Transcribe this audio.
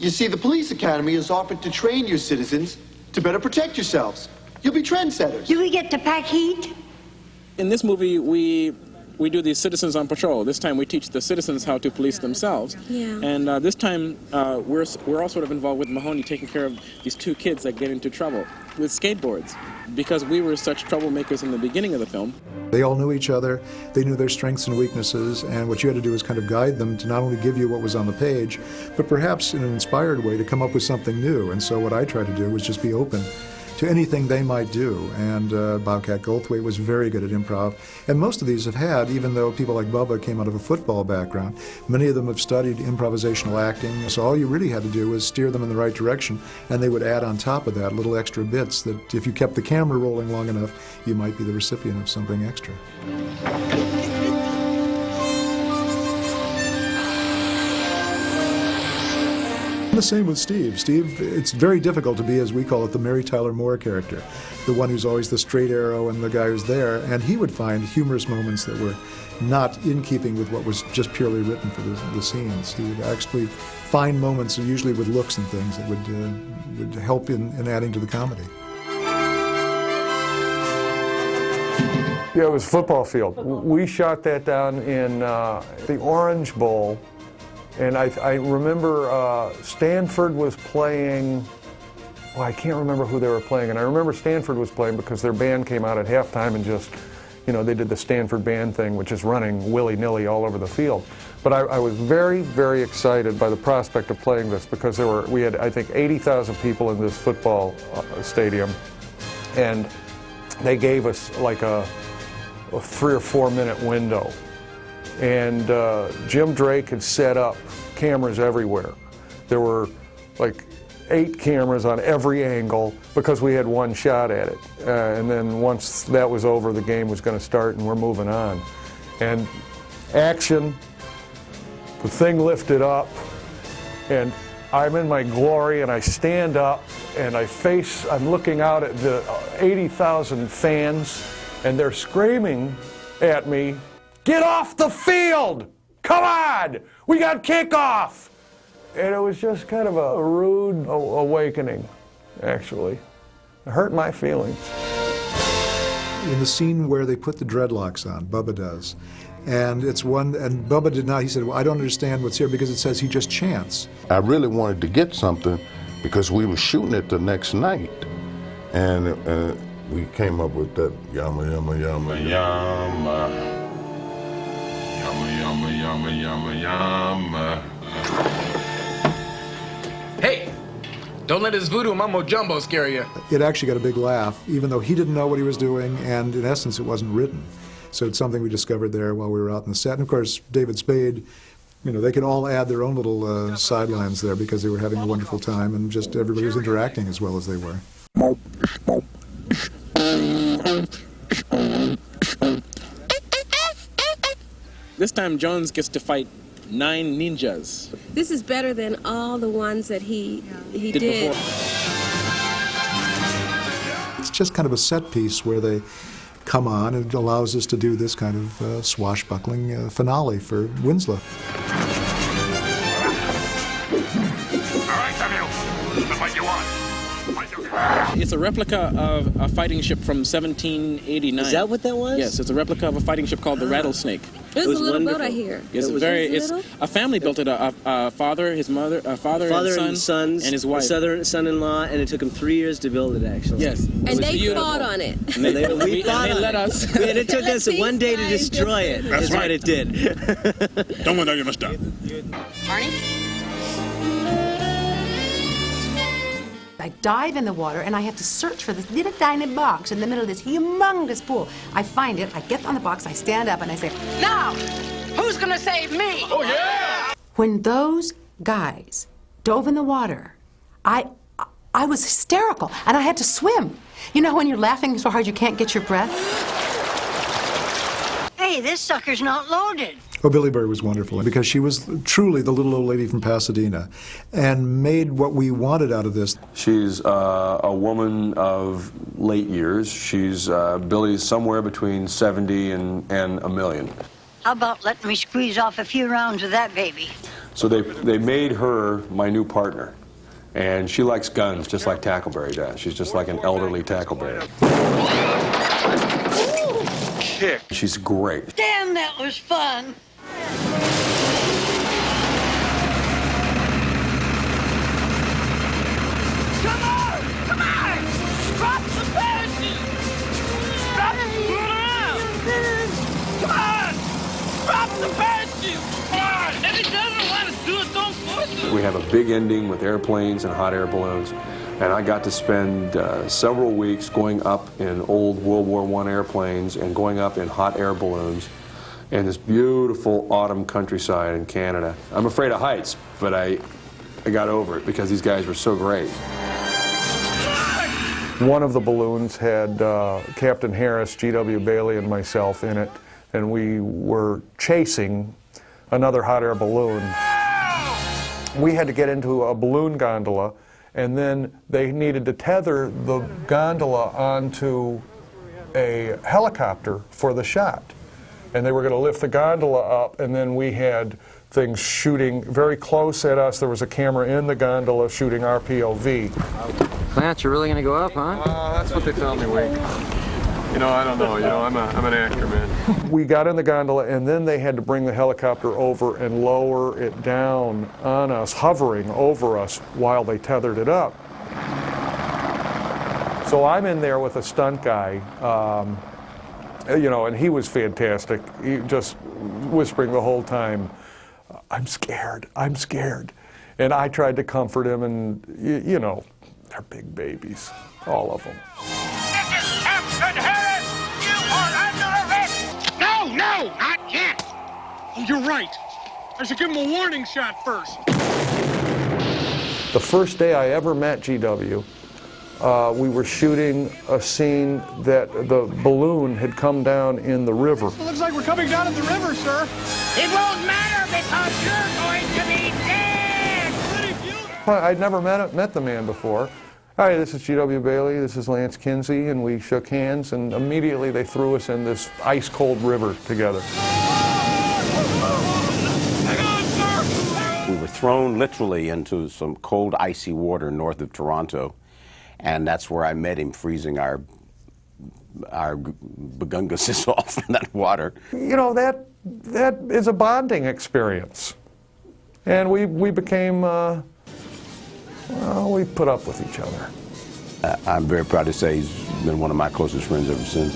You see, the police academy has offered to train your citizens to better protect yourselves. You'll be trendsetters. Do we get to pack heat? In this movie, we do the citizens on patrol. This time we teach the citizens how to police themselves. Yeah. And this time we're all sort of involved with Mahoney taking care of these two kids that get into trouble with skateboards. Because we were such troublemakers in the beginning of the film. They all knew each other, they knew their strengths and weaknesses, and what you had to do was kind of guide them to not only give you what was on the page, but perhaps in an inspired way to come up with something new. And so what I tried to do was just be open to anything they might do. And Bobcat Goldthwait was very good at improv. And most of these have had, even though people like Bubba came out of a football background, many of them have studied improvisational acting. So all you really had to do was steer them in the right direction, and they would add on top of that little extra bits that if you kept the camera rolling long enough, you might be the recipient of something extra. The same with Steve. Steve, it's very difficult to be, as we call it, the Mary Tyler Moore character, the one who's always the straight arrow and the guy who's there, and he would find humorous moments that were not in keeping with what was just purely written for the scenes. He would actually find moments, usually with looks and things, that would help in adding to the comedy. Yeah, it was a football field. We shot that down in the Orange Bowl. And I remember Stanford was playing, well, I can't remember who they were playing, and I remember Stanford was playing because their band came out at halftime and just, you know, they did the Stanford band thing, which is running willy-nilly all over the field. But I was very, very excited by the prospect of playing this because we had, I think, 80,000 people in this football stadium, and they gave us like a 3 or 4 minute window. And Jim Drake had set up cameras everywhere. There were like 8 cameras on every angle because we had one shot at it. And then once that was over, the game was going to start and we're moving on. And action, the thing lifted up, and I'm in my glory, and I stand up and I'm looking out at the 80,000 fans, and they're screaming at me, "Get off the field! Come on! We got kickoff!" And it was just kind of a rude awakening, actually. It hurt my feelings. In the scene where they put the dreadlocks on, Bubba does, and it's one, and Bubba did not, he said, "Well, I don't understand what's here because it says he just chants." I really wanted to get something because we were shooting it the next night, and we came up with that yama, yama, yama, yama. Yama, yama, yama, yama. Hey, don't let his voodoo mumbo jumbo scare you. It actually got a big laugh, even though he didn't know what he was doing, and in essence it wasn't written. So it's something we discovered there while we were out in the set. And of course, David Spade, you know, they could all add their own little sidelines there because they were having a wonderful time, and just everybody was interacting as well as they were. This time Jones gets to fight 9 ninjas. This is better than all the ones that he did. Before. It's just kind of a set piece where they come on, and it allows us to do this kind of swashbuckling finale for Winslow. It's a replica of a fighting ship from 1789. Is that what that was? Yes, it's a replica of a fighting ship called the Rattlesnake. It was a little boat, I hear. It's a family built it. A father, his mother, father and sons, and his wife. Son-in-law, and it took him 3 years to build it, actually. Yes. And they fought on it. And they let us. And it took us 1 day to destroy it. That's right. What it did. Don't want to, you must stop. Barney? I dive in the water, and I have to search for this little tiny box in the middle of this humongous pool. I find it, I get on the box, I stand up, and I say, "Now, who's gonna save me?" Oh, yeah! When those guys dove in the water, I was hysterical, and I had to swim. You know when you're laughing so hard you can't get your breath? Hey, this sucker's not loaded. Oh, Billy Bird was wonderful because she was truly the little old lady from Pasadena and made what we wanted out of this. She's a woman of late years. She's Billy's somewhere between 70 and a million. How about letting me squeeze off a few rounds of that baby? So they made her my new partner. And she likes guns just like Tackleberry does. She's just like an elderly Tackleberry. Kick. She's great. Damn, that was fun. Come on! Come on! Drop the parachute! Drop the Come on! Drop the parachute! Come on! If he doesn't want to do it, don't force him! We have a big ending with airplanes and hot air balloons. And I got to spend several weeks going up in old World War I airplanes and going up in hot air balloons in this beautiful autumn countryside in Canada. I'm afraid of heights, but I got over it because these guys were so great. One of the balloons had Captain Harris, G.W. Bailey, and myself in it, and we were chasing another hot air balloon. We had to get into a balloon gondola, and then they needed to tether the gondola onto a helicopter for the shot. And they were going to lift the gondola up, and then we had things shooting very close at us. There was a camera in the gondola shooting our POV. Lance, you're really going to go up, huh? That's what they tell me, Wink. You know, I don't know. You know, I'm an actor, man. We got in the gondola, and then they had to bring the helicopter over and lower it down on us, hovering over us while they tethered it up. So I'm in there with a stunt guy, you know, and he was fantastic. He just whispering the whole time, I'm scared, I'm scared. And I tried to comfort him, and, you know, they're big babies, all of them. Captain Harris, you are under arrest! No, no, not yet! Oh, you're right. I should give him a warning shot first. The first day I ever met GW, we were shooting a scene that the balloon had come down in the river. It looks like we're coming down in the river, sir. It won't matter because you're going to be dead! I'd never met the man before. Hi, this is G.W. Bailey, this is Lance Kinsey, and we shook hands, and immediately they threw us in this ice-cold river together. We were thrown literally into some cold, icy water north of Toronto, and that's where I met him, freezing our begunguses off in that water. You know, that is a bonding experience. And we became, well, we put up with each other. I'm very proud to say he's been one of my closest friends ever since.